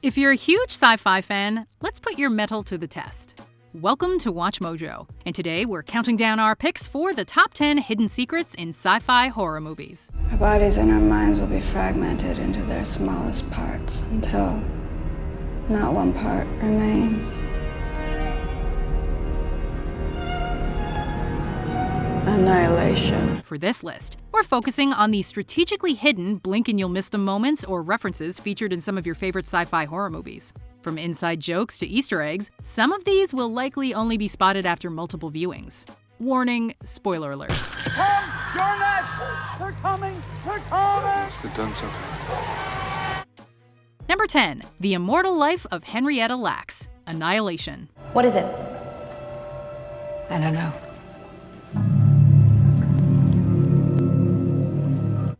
If you're a huge sci-fi fan, let's put your mettle to the test. Welcome to WatchMojo, and today we're counting down our picks for the top 10 hidden secrets in sci-fi horror movies. Our bodies and our minds will be fragmented into their smallest parts until not one part remains. Annihilation. For this list, we're focusing on the strategically hidden blink-and-you'll-miss-them moments or references featured in some of your favorite sci-fi horror movies. From inside jokes to Easter eggs, some of these will likely only be spotted after multiple viewings. Warning, spoiler alert. Come! You're next! They're coming! They're coming! Must have done something. Number 10. The Immortal Life of Henrietta Lacks. Annihilation. What is it? I don't know.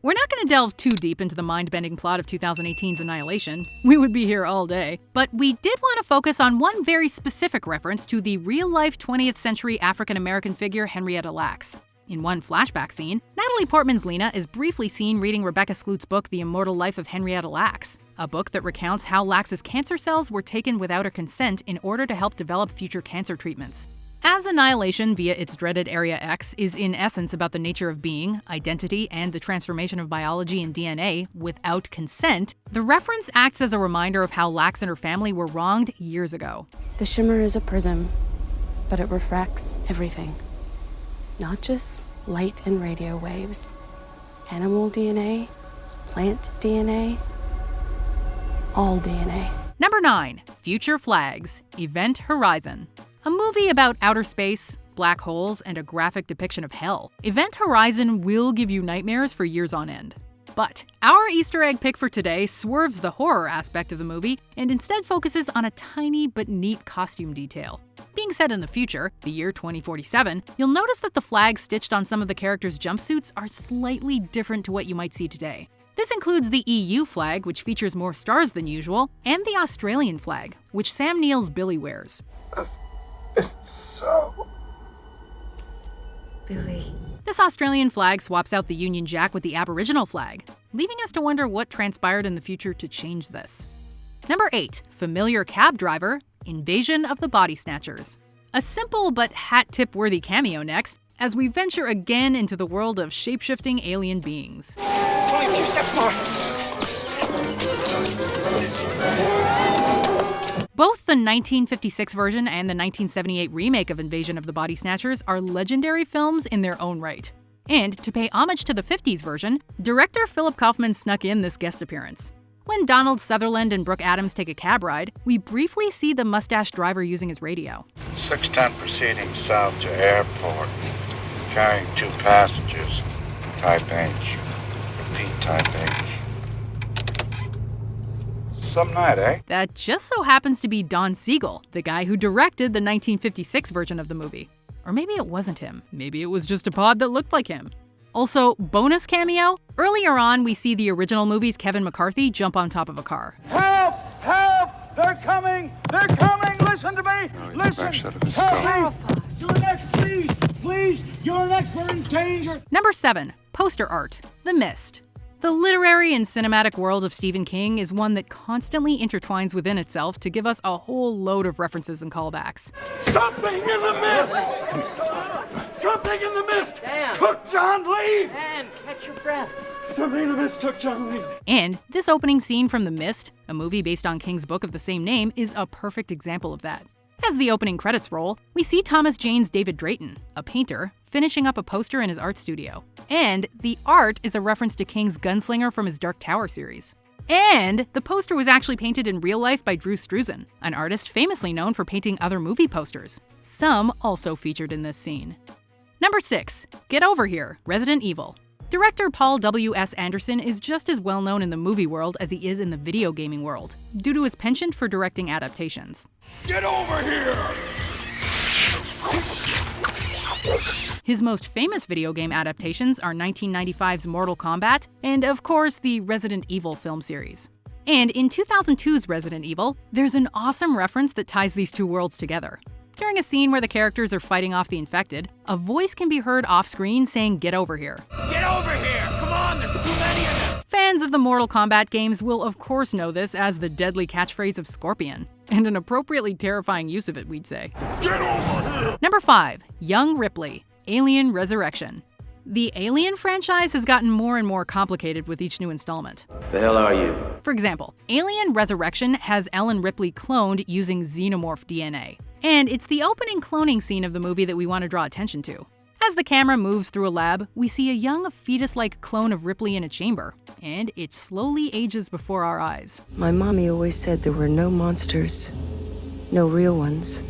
We're not going to delve too deep into the mind-bending plot of 2018's Annihilation. We would be here all day. But we did want to focus on one very specific reference to the real-life 20th century African-American figure Henrietta Lacks. In one flashback scene, Natalie Portman's Lena is briefly seen reading Rebecca Skloot's book The Immortal Life of Henrietta Lacks, a book that recounts how Lacks's cancer cells were taken without her consent in order to help develop future cancer treatments. As Annihilation, via its dreaded Area X, is in essence about the nature of being, identity, and the transformation of biology and DNA without consent, the reference acts as a reminder of how Lacks and her family were wronged years ago. The shimmer is a prism, but it refracts everything. Not just light and radio waves. Animal DNA, plant DNA, all DNA. Number 9. Future Flags. Event Horizon. A movie about outer space, black holes, and a graphic depiction of hell. Event Horizon will give you nightmares for years on end. But our Easter egg pick for today swerves the horror aspect of the movie and instead focuses on a tiny but neat costume detail. Being set in the future, the year 2047, you'll notice that the flags stitched on some of the characters' jumpsuits are slightly different to what you might see today. This includes the EU flag, which features more stars than usual, and the Australian flag, which Sam Neill's Billy wears. So... Billy. This Australian flag swaps out the Union Jack with the Aboriginal flag, leaving us to wonder what transpired in the future to change this. Number 8. Familiar cab driver, Invasion of the Body Snatchers. A simple but hat-tip-worthy cameo next, as we venture again into the world of shape-shifting alien beings. Only a few steps more. Both the 1956 version and the 1978 remake of Invasion of the Body Snatchers are legendary films in their own right. And to pay homage to the 50s version, director Philip Kaufman snuck in this guest appearance. When Donald Sutherland and Brooke Adams take a cab ride, we briefly see the mustache driver using his radio. 610 proceeding south to airport, carrying 2 passengers, type H. Repeat, type H. Some night, eh? That just so happens to be Don Siegel, the guy who directed the 1956 version of the movie. Or maybe it wasn't him. Maybe it was just a pod that looked like him. Also, bonus cameo, earlier on we see the original movie's Kevin McCarthy jump on top of a car. Help! Help! They're coming! They're coming! Listen to me! No, he's Listen! back shot of his Help skull. me! You're next, please! Please! You're next! We're in danger! Number 7. Poster art. The Mist. The literary and cinematic world of Stephen King is one that constantly intertwines within itself to give us a whole load of references and callbacks. Something in the mist! Something in the mist! Dan. Took John Lee! Dan, catch your breath. Something in the mist took John Lee. And this opening scene from The Mist, a movie based on King's book of the same name, is a perfect example of that. As the opening credits roll, we see Thomas Jane's David Drayton, a painter, finishing up a poster in his art studio. And the art is a reference to King's Gunslinger from his Dark Tower series. And the poster was actually painted in real life by Drew Struzan, an artist famously known for painting other movie posters. Some also featured in this scene. Number 6. Get Over Here, Resident Evil. Director Paul W.S. Anderson is just as well known in the movie world as he is in the video gaming world, due to his penchant for directing adaptations. Get over here! His most famous video game adaptations are 1995's Mortal Kombat and, of course, the Resident Evil film series. And in 2002's Resident Evil, there's an awesome reference that ties these two worlds together. During a scene where the characters are fighting off the infected, a voice can be heard off-screen saying, "Get over here." Get over here! Come on, there's too many of them! Fans Fans of the Mortal Kombat games will of course know this as the deadly catchphrase of Scorpion, and an appropriately terrifying use of it, we'd say. Get over here! Number 5. Young Ripley, Alien Resurrection. The Alien franchise has gotten more and more complicated with each new installment. The hell are you? For example, Alien Resurrection has Ellen Ripley cloned using xenomorph DNA. And it's the opening cloning scene of the movie that we want to draw attention to. As the camera moves through a lab, we see a young fetus-like clone of Ripley in a chamber, and it slowly ages before our eyes. My mommy always said there were no monsters, no real ones.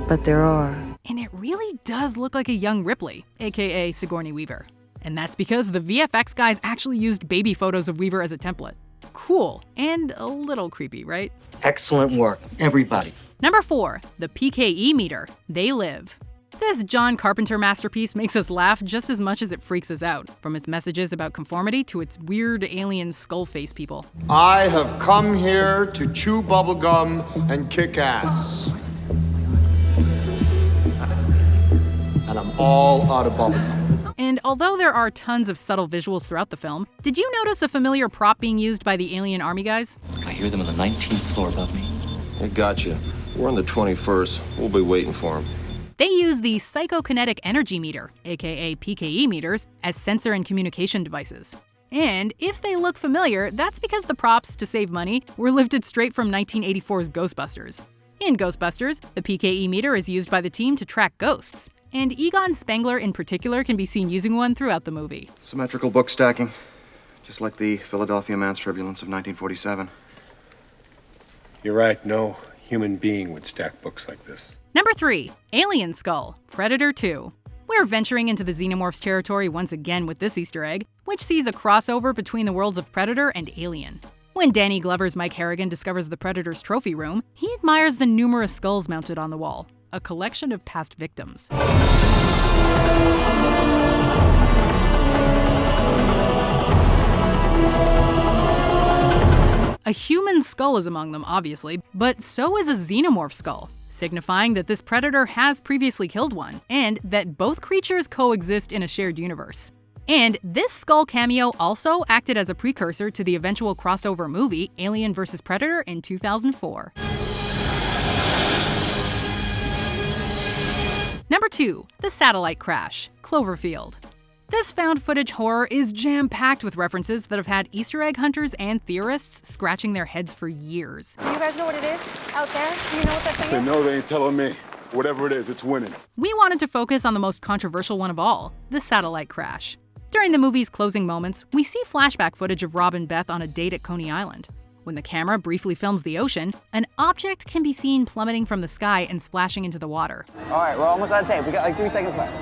But there are. And it really does look like a young Ripley, aka Sigourney Weaver. And that's because the VFX guys actually used baby photos of Weaver as a template. Cool, and a little creepy, right? Excellent work, everybody. Number 4, the P.K.E. meter, They Live. This John Carpenter masterpiece makes us laugh just as much as it freaks us out, from its messages about conformity to its weird alien skull face people. I have come here to chew bubblegum and kick ass. And I'm all out of bubblegum. And although there are tons of subtle visuals throughout the film, did you notice a familiar prop being used by the alien army guys? I hear them on the 19th floor above me. I gotcha. We're on the 21st. We'll be waiting for them. They use the psychokinetic energy meter, aka P.K.E. meters, as sensor and communication devices. And if they look familiar, that's because the props, to save money, were lifted straight from 1984's Ghostbusters. In Ghostbusters, the P.K.E. meter is used by the team to track ghosts, and Egon Spengler in particular can be seen using one throughout the movie. Symmetrical book stacking, just like the Philadelphia mass turbulence of 1947. You're right, no human being would stack books like this. Number 3, Alien Skull, Predator 2. We're venturing into the Xenomorphs territory once again with this Easter egg, which sees a crossover between the worlds of Predator and Alien. When Danny Glover's Mike Harrigan discovers the Predator's trophy room, he admires the numerous skulls mounted on the wall, a collection of past victims. A human skull is among them, obviously, but so is a xenomorph skull, signifying that this predator has previously killed one, and that both creatures coexist in a shared universe. And this skull cameo also acted as a precursor to the eventual crossover movie Alien vs. Predator in 2004. Number 2, the satellite crash, Cloverfield. This found footage horror is jam-packed with references that have had Easter egg hunters and theorists scratching their heads for years. Do you guys know what it is out there? Do you know what that thing is? No, they ain't telling me. Whatever it is, it's winning. We wanted to focus on the most controversial one of all, the satellite crash. During the movie's closing moments, we see flashback footage of Rob and Beth on a date at Coney Island. When the camera briefly films the ocean, an object can be seen plummeting from the sky and splashing into the water. All right, we're almost out of tape. We got like 3 seconds left.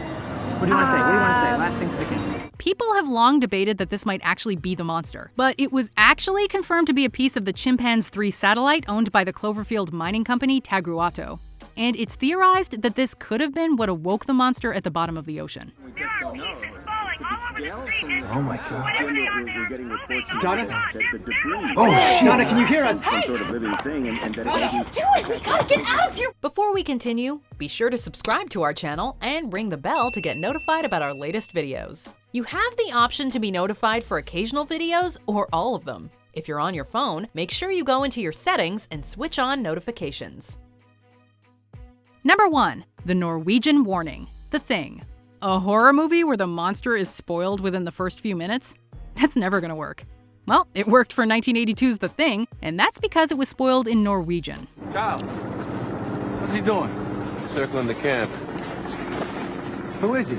What do you want to say? What do you want to say? Last thing to the camera. People have long debated that this might actually be the monster, but it was actually confirmed to be a piece of the Chimpanzee 3 satellite owned by the Cloverfield mining company Tagruato. And it's theorized that this could have been what awoke the monster at the bottom of the ocean. Oh my God. Jonathan? Oh shit! Jonathan, can you hear us? Hey! What are you doing? We gotta get out of here! Before we continue, be sure to subscribe to our channel and ring the bell to get notified about our latest videos. You have the option to be notified for occasional videos or all of them. If you're on your phone, make sure you go into your settings and switch on notifications. Number 1, the Norwegian Warning, The Thing. A horror movie where the monster is spoiled within the first few minutes? That's never gonna work. Well, it worked for 1982's The Thing, and that's because it was spoiled in Norwegian. Child, what's he doing? Circling the camp. Who is he?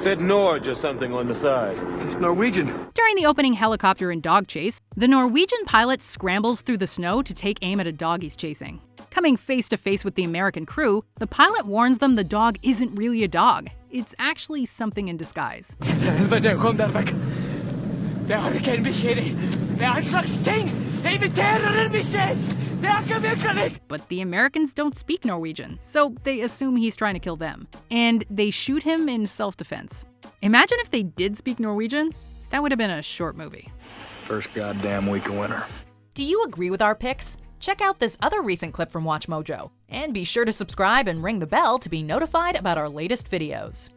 Said Norge or something on the side. It's Norwegian. During the opening helicopter and dog chase, the Norwegian pilot scrambles through the snow to take aim at a dog he's chasing. Coming face to face with the American crew, the pilot warns them the dog isn't really a dog. It's actually something in disguise. But kom der vekk. Det har ikke en bikkje i. Det en slags ting. Det imiterer en bikkje. Det ikke virkelig. But the Americans don't speak Norwegian, so they assume he's trying to kill them. And they shoot him in self-defense. Imagine if they did speak Norwegian. That would have been a short movie. First goddamn week of winter. Do you agree with our picks? Check out this other recent clip from WatchMojo, and be sure to subscribe and ring the bell to be notified about our latest videos.